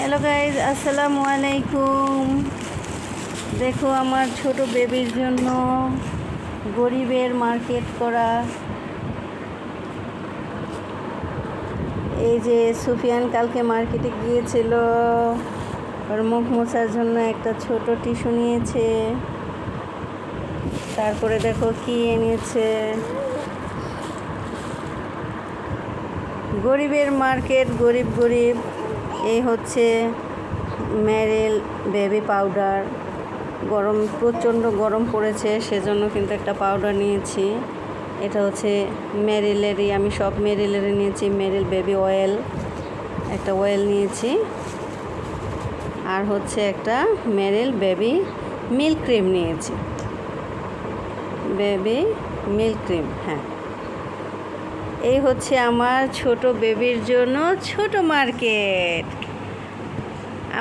Hello guys, আসসালামু আলাইকুম। দেখো আমার ছোট বেবির জন্য গরিবের মার্কেট করা। এই যে সুফিয়ান কালকে মার্কেটে গিয়েছিল, ওর মুখ মোছার জন্য একটা ছোট টিস্যু নিয়েছে। তারপরে দেখো কি এনেছে, গরিবের মার্কেট, গরিব গরিব। এই হচ্ছে মেরিল বেবি পাউডার। প্রচণ্ড গরম পড়েছে, সেজন্য কিন্তু একটা পাউডার নিয়েছি। এটা হচ্ছে মেরিলেরই, আমি সব মেরিলেরই নিয়েছি। মেরিল বেবি অয়েল, একটা অয়েল নিয়েছি। আর হচ্ছে একটা মেরিল বেবি মিল্ক ক্রিম নিয়েছি, বেবি মিল্ক ক্রিম। হ্যাঁ, এই হচ্ছে আমার ছোট বেবির জন্য ছোট মার্কেট।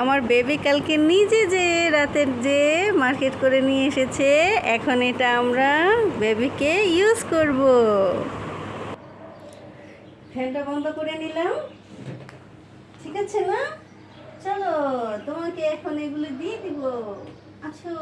আমার বেবি কালকে নিজে যে রাতের যে মার্কেট করে নিয়ে এসেছে, এখন এটা আমরা বেবিকে ইউজ করব। ফ্যানটা বন্ধ করে নিলাম, ঠিক আছে না? চলো, তোমাকে এখন এগুলো দিয়ে দিব। আছো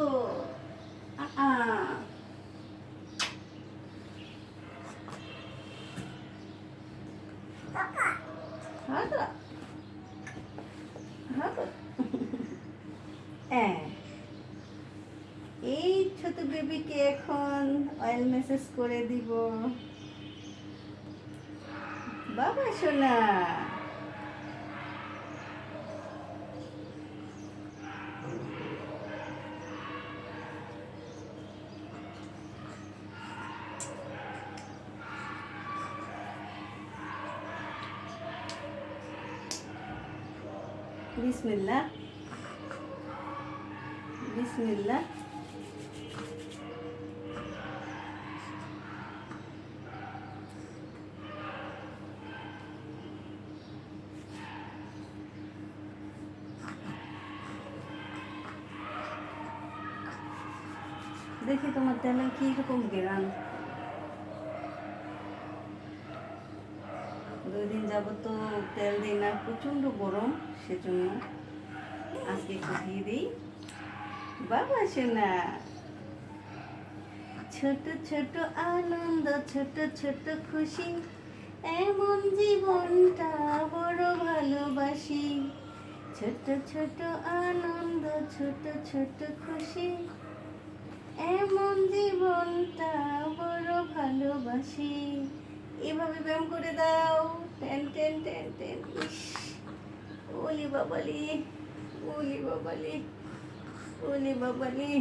এই ছোট বেবিকে এখন অয়েল ম্যাসেজ করে দিব। বাবা সোনা, বিসমিল্লাহ বিসমিল্লাহ। দেখি তোমার তেলের কি রকম গেরান। 2 দিন যাবত তো তেল দিই না, প্রচণ্ড গরম, সেজন্য আজকে একটু দিয়ে দিই। বাবা সোনা, ছোট ছোট আনন্দ, ছোট ছোট খুশি, এমন জীবনটা বড় ভালোবাসি। ছোট ছোট আনন্দ, ছোট ছোট খুশি, এমন জীবনটা বড় ভালোবাসি। এভাবে ব্যায়াম করে দাও। টেন টেন টেন টেন। ইস, ওলি বাবালি, ওলি বাবালি, ওলি বাবালি।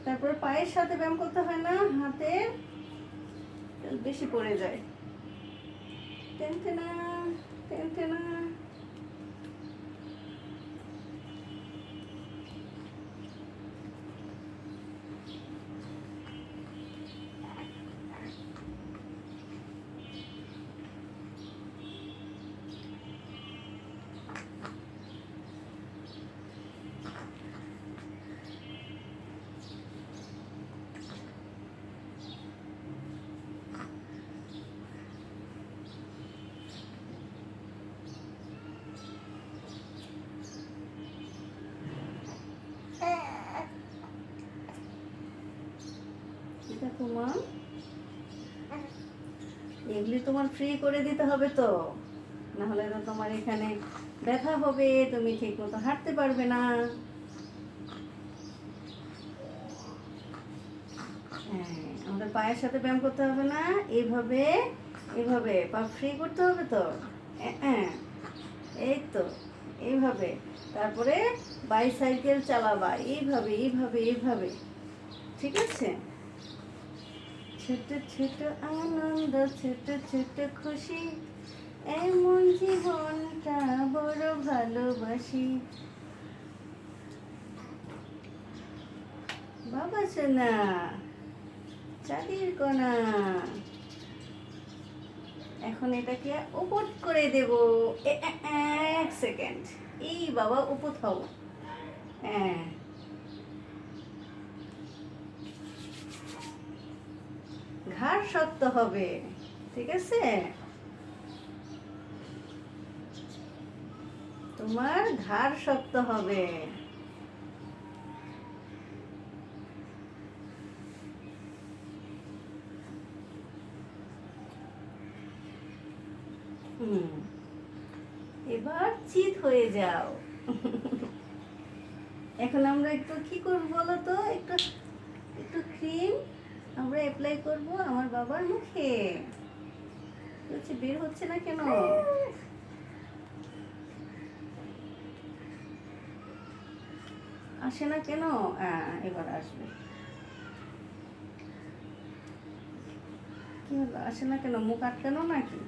তারপর পায়ের সাথে ব্যায়াম করতে হয় না, হাতের বেশি পড়ে যায়। টেন টেনা, টেন টেনা। এটা তোমার, এগুলি তোমার ফ্রি করে দিতে হবে তো, না হলে তো তোমার এখানে ব্যথা হবে, তুমি ঠিক মতো হাঁটতে পারবে না। হ্যাঁ, আমাদের পায়ের সাথে ব্যায়াম করতে হবে না, এইভাবে এইভাবে পা ফ্রি করতে হবে তো। এই তো, এইভাবে। তারপরে বাইসাইকেল চালাবা, এইভাবে এইভাবে এইভাবে, ঠিক আছে? ছোট ছোট আনন্দ, ছোট ছোট খুশি, এমন জীবনটা বড় ভালোবাসি। বাবা সোনা, চাঁদের কোনা। এখন এটাকে উপর করে দেব। 1 সেকেন্ড। এই বাবা, উপর হও। হ্যাঁ, ঘাড় শক্ত হবে, ঠিক আছে? তোমার ঘাড় শক্ত হবে। এবার চিত হয়ে যাও। এখন আমরা একটু কি করব বলো তো, একটু একটু ক্রিম আমরা অ্যাপ্লাই করব আমার বাবার মুখে। হচ্ছে বের হচ্ছে না কেন? আসে না কেন? এবার আসবে। কি হলো, আসে না কেন? মুখ আটকানো নাকি?